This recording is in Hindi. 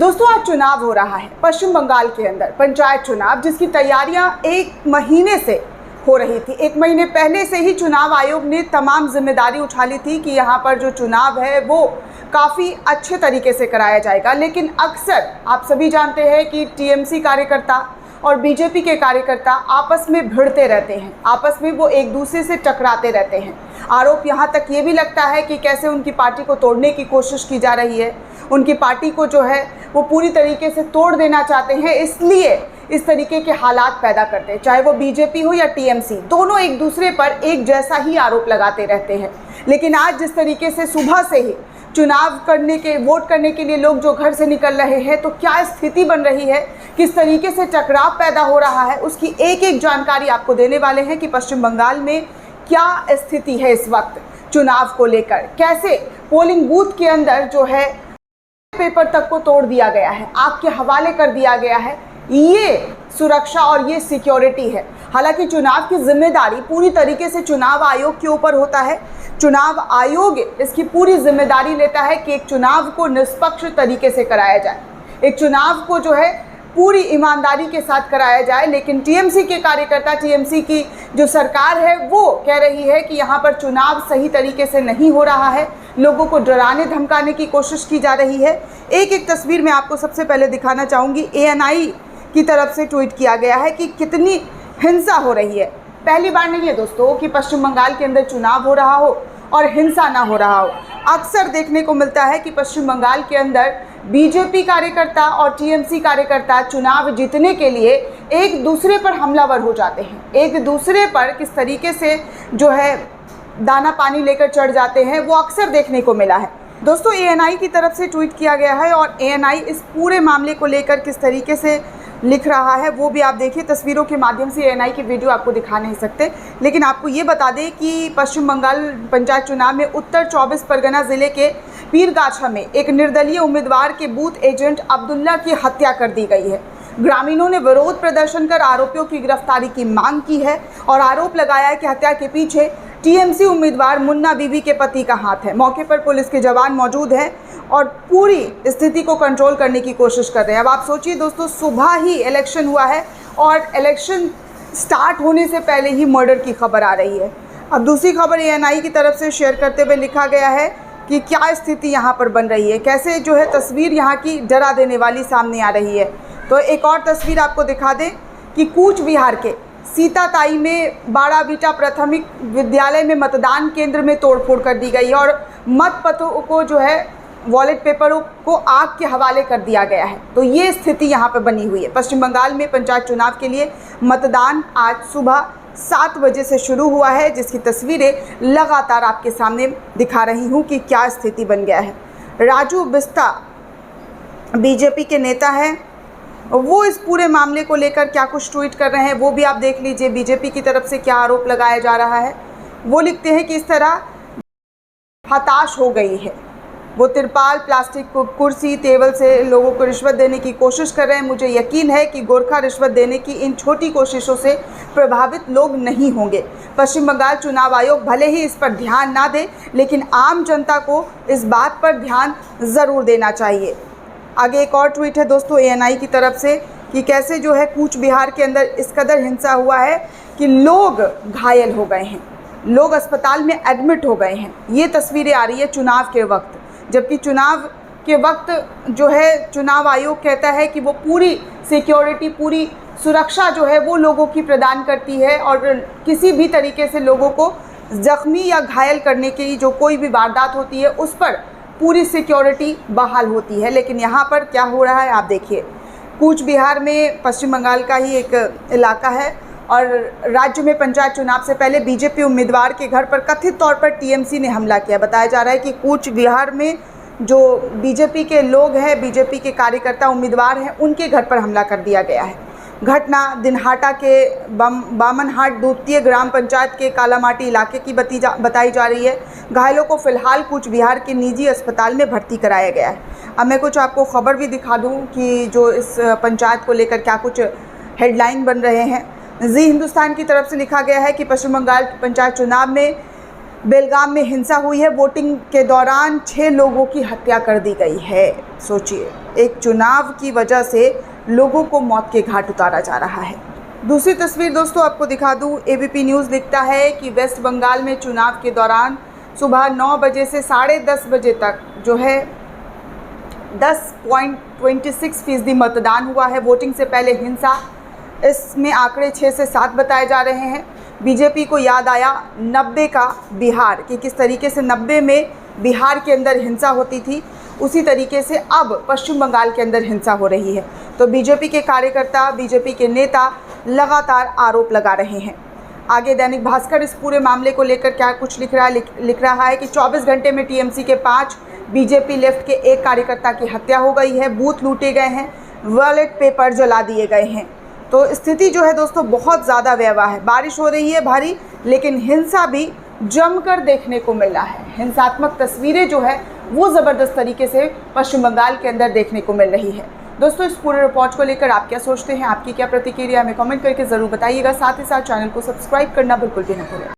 दोस्तों, आज चुनाव हो रहा है पश्चिम बंगाल के अंदर, पंचायत चुनाव, जिसकी तैयारियां एक महीने से हो रही थी। एक महीने पहले से ही चुनाव आयोग ने तमाम जिम्मेदारी उठा ली थी कि यहाँ पर जो चुनाव है वो काफ़ी अच्छे तरीके से कराया जाएगा। लेकिन अक्सर आप सभी जानते हैं कि टीएमसी कार्यकर्ता और बीजेपी के कार्यकर्ता आपस में भिड़ते रहते हैं, आपस में वो एक दूसरे से टकराते रहते हैं। आरोप यहाँ तक ये भी लगता है कि कैसे उनकी पार्टी को तोड़ने की कोशिश की जा रही है, उनकी पार्टी को जो है वो पूरी तरीके से तोड़ देना चाहते हैं, इसलिए इस तरीके के हालात पैदा करते हैं। चाहे वो बीजेपी हो या टीएमसी, दोनों एक दूसरे पर एक जैसा ही आरोप लगाते रहते हैं। लेकिन आज जिस तरीके से सुबह से ही चुनाव वोट करने के लिए लोग जो घर से निकल रहे हैं, तो क्या स्थिति बन रही है, किस तरीके से टकराव पैदा हो रहा है, उसकी एक एक जानकारी आपको देने वाले हैं कि पश्चिम बंगाल में क्या स्थिति है इस वक्त चुनाव को लेकर। कैसे पोलिंग बूथ के अंदर जो है पेपर तक को तोड़ दिया गया है, आग के हवाले कर दिया गया है। ये सुरक्षा और ये सिक्योरिटी है। हालांकि चुनाव की जिम्मेदारी पूरी तरीके से चुनाव आयोग के ऊपर होता है। चुनाव आयोग इसकी पूरी जिम्मेदारी लेता है कि एक चुनाव को निष्पक्ष तरीके से कराया जाए, एक चुनाव को जो है पूरी ईमानदारी के साथ कराया जाए। लेकिन टीएमसी के कार्यकर्ता, टीएमसी की जो सरकार है, वो कह रही है कि यहाँ पर चुनाव सही तरीके से नहीं हो रहा है, लोगों को डराने धमकाने की कोशिश की जा रही है। एक एक तस्वीर मैं आपको सबसे पहले दिखाना चाहूँगी। एएनआई की तरफ से ट्वीट किया गया है कि कितनी हिंसा हो रही है। पहली बार नहीं है दोस्तों कि पश्चिम बंगाल के अंदर चुनाव हो रहा हो और हिंसा ना हो रहा हो। अक्सर देखने को मिलता है कि पश्चिम बंगाल के अंदर बीजेपी कार्यकर्ता और टीएमसी कार्यकर्ता चुनाव जीतने के लिए एक दूसरे पर हमलावर हो जाते हैं, एक दूसरे पर किस तरीके से जो है दाना पानी लेकर चढ़ जाते हैं, वो अक्सर देखने को मिला है। दोस्तों, एएनआई की तरफ से ट्वीट किया गया है और एएनआई इस पूरे मामले को लेकर किस तरीके से लिख रहा है वो भी आप देखिए। तस्वीरों के माध्यम से एएनआई की वीडियो आपको दिखा नहीं सकते, लेकिन आपको ये बता दें कि पश्चिम बंगाल पंचायत चुनाव में उत्तर 24 परगना ज़िले के पीरगाछा में एक निर्दलीय उम्मीदवार के बूथ एजेंट अब्दुल्ला की हत्या कर दी गई है। ग्रामीणों ने विरोध प्रदर्शन कर आरोपियों की गिरफ्तारी की मांग की है और आरोप लगाया है कि हत्या के पीछे टीएमसी उम्मीदवार मुन्ना बीबी के पति का हाथ है। मौके पर पुलिस के जवान मौजूद हैं और पूरी स्थिति को कंट्रोल करने की कोशिश कर रहे हैं। अब आप सोचिए दोस्तों, सुबह ही इलेक्शन हुआ है और इलेक्शन स्टार्ट होने से पहले ही मर्डर की खबर आ रही है। अब दूसरी खबर एएनआई की तरफ से शेयर करते हुए लिखा गया है कि क्या स्थिति यहाँ पर बन रही है, कैसे जो है तस्वीर यहाँ की डरा देने वाली सामने आ रही है। तो एक और तस्वीर आपको दिखा दें कि कूच बिहार के सीताताई में बाड़ाबीटा प्राथमिक विद्यालय में मतदान केंद्र में तोड़फोड़ कर दी गई है और मतपत्रों को जो है वॉलेट पेपरों को आग के हवाले कर दिया गया है। तो ये स्थिति यहाँ पर बनी हुई है। पश्चिम बंगाल में पंचायत चुनाव के लिए मतदान आज सुबह 7 बजे से शुरू हुआ है, जिसकी तस्वीरें लगातार आपके सामने दिखा रही हूँ कि क्या स्थिति बन गया है। राजू बिस्ता बीजेपी के नेता हैं, वो इस पूरे मामले को लेकर क्या कुछ ट्वीट कर रहे हैं वो भी आप देख लीजिए। बीजेपी की तरफ से क्या आरोप लगाया जा रहा है, वो लिखते हैं कि इस तरह हताश हो गई है, वो तिरपाल, प्लास्टिक कुर्सी, टेबल से लोगों को रिश्वत देने की कोशिश कर रहे हैं। मुझे यकीन है कि गोरखा रिश्वत देने की इन छोटी कोशिशों से प्रभावित लोग नहीं होंगे। पश्चिम बंगाल चुनाव आयोग भले ही इस पर ध्यान ना दे, लेकिन आम जनता को इस बात पर ध्यान ज़रूर देना चाहिए। आगे एक और ट्वीट है दोस्तों एएनआई की तरफ से कि कैसे जो है कूच बिहार के अंदर इस कदर हिंसा हुआ है कि लोग घायल हो गए हैं, लोग अस्पताल में एडमिट हो गए हैं। ये तस्वीरें आ रही है चुनाव के वक्त, जबकि चुनाव के वक्त जो है चुनाव आयोग कहता है कि वो पूरी सिक्योरिटी, पूरी सुरक्षा जो है वो लोगों की प्रदान करती है और किसी भी तरीके से लोगों को जख्मी या घायल करने की जो कोई भी वारदात होती है उस पर पूरी सिक्योरिटी बहाल होती है। लेकिन यहाँ पर क्या हो रहा है आप देखिए। कूच बिहार में पश्चिम बंगाल का ही एक इलाका है और राज्य में पंचायत चुनाव से पहले बीजेपी उम्मीदवार के घर पर कथित तौर पर टीएमसी ने हमला किया। बताया जा रहा है कि कूच बिहार में जो बीजेपी के लोग हैं, बीजेपी के कार्यकर्ता उम्मीदवार हैं, उनके घर पर हमला कर दिया गया है। घटना दिनहाटा के बामनहाट द्वितीय ग्राम पंचायत के कालामाटी इलाके की बताई जा रही है। घायलों को फिलहाल कूच बिहार के निजी अस्पताल में भर्ती कराया गया है। अब मैं कुछ आपको खबर भी दिखा दूं कि जो इस पंचायत को लेकर क्या कुछ हेडलाइन बन रहे हैं। जी हिंदुस्तान की तरफ से लिखा गया है कि पश्चिम बंगाल पंचायत चुनाव में बेलगाम में हिंसा हुई है। वोटिंग के दौरान 6 लोगों की हत्या कर दी गई है। सोचिए, एक चुनाव की वजह से लोगों को मौत के घाट उतारा जा रहा है। दूसरी तस्वीर दोस्तों आपको दिखा दूं। एबीपी न्यूज़ लिखता है कि वेस्ट बंगाल में चुनाव के दौरान सुबह 9 बजे से 10:30 बजे तक जो है 10.26% मतदान हुआ है। वोटिंग से पहले हिंसा, इसमें आंकड़े 6 से 7 बताए जा रहे हैं। बीजेपी को याद आया 90 का बिहार, कि किस तरीके से 90 में बिहार के अंदर हिंसा होती थी, उसी तरीके से अब पश्चिम बंगाल के अंदर हिंसा हो रही है। तो बीजेपी के कार्यकर्ता, बीजेपी के नेता लगातार आरोप लगा रहे हैं। आगे दैनिक भास्कर इस पूरे मामले को लेकर क्या कुछ लिख रहा है कि 24 घंटे में टीएमसी के 5, बीजेपी लेफ्ट के 1 कार्यकर्ता की हत्या हो गई है, बूथ लूटे गए हैं, बैलेट पेपर जला दिए गए हैं। तो स्थिति जो है दोस्तों बहुत ज़्यादा वैवा है। बारिश हो रही है भारी, लेकिन हिंसा भी जमकर देखने को मिल रहा है। हिंसात्मक तस्वीरें जो है वो ज़बरदस्त तरीके से पश्चिम बंगाल के अंदर देखने को मिल रही है। दोस्तों, इस पूरे रिपोर्ट को लेकर आप क्या सोचते हैं, आपकी क्या प्रतिक्रिया, हमें कमेंट करके ज़रूर बताइएगा। साथ ही साथ चैनल को सब्सक्राइब करना बिल्कुल भी न भूलें।